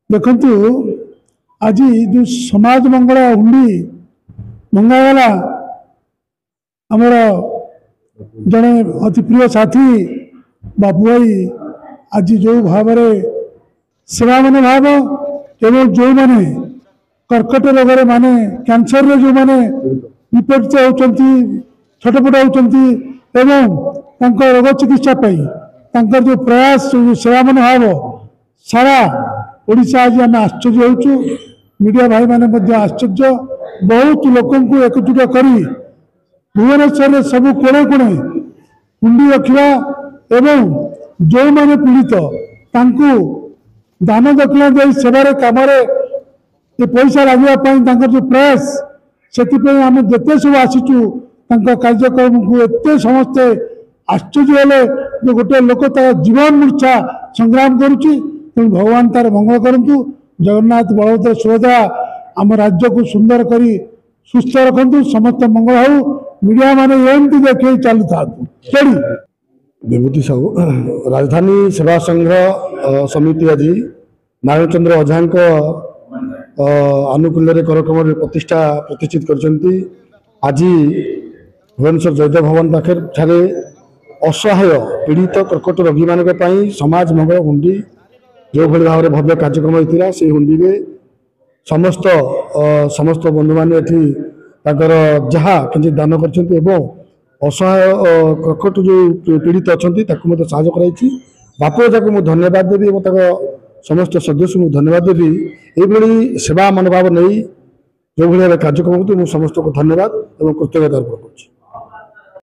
देखु आज जो समाज मंगल हुंडी मंगागला आमर जड़े अति प्रिय साथी बाबू भाई आज जो भाव सेवा मन भाव एवं जो मैंने कर्कट रोग माने कैंसर रे जो मैंने विपरीत होती छटपट होती रोग चिकित्सा जो प्रयास जो सेवा मन भाव सारा ओडिशा आज आम आश्चर्य होचु मीडिया भाई माने आश्चर्य बहुत लोक एकजुट कर भुवनेश्वर सब कोणे कोणे हुंडी रखा एवं जो मैंने पीड़ित तांकु दान दक्षिणा दे सेवार कम पैसा लगे जो प्रयास से आम जिते सब आसीचु कार्यक्रम को एत समस्ते आश्चर्य हेले जो गोटे लोक जीवन मूर्छा संग्राम करुच्ची तेणु भगवान तार मंगल करूँ जगन्नाथ बलभद्र सुभद्रा आम राज्य को सुंदर करी सुस्थ रखु समस्त मंगल हो मीडिया माने एमती देखे चलू था विभूति साहू राजधानी सेवा संग्रह समिति आज नारायण चंद्र ओझा आनुकूल्य कार्यक्रम प्रतिष्ठित कर आज भुवनेश्वर जयदेव भवन पाखे असहाय पीड़ित कर्कट रोगी मान समाज मंगल हुंडी जो भाई भाव भव्य कार्यक्रम होता से हुंडी में समस्त समस्त बंधु मैंने जहाँ कि दान कर असहाय कर्कट जो पीड़ित अच्छा साहय कर बापू जाक मुझे धन्यवाद देवी समस्त सदस्य को धन्यवाद देवी ये सेवा मनोभाव नहीं जो भाई कार्यक्रम समस्त को धन्यवाद और कृतज्ञता अर्पण कर।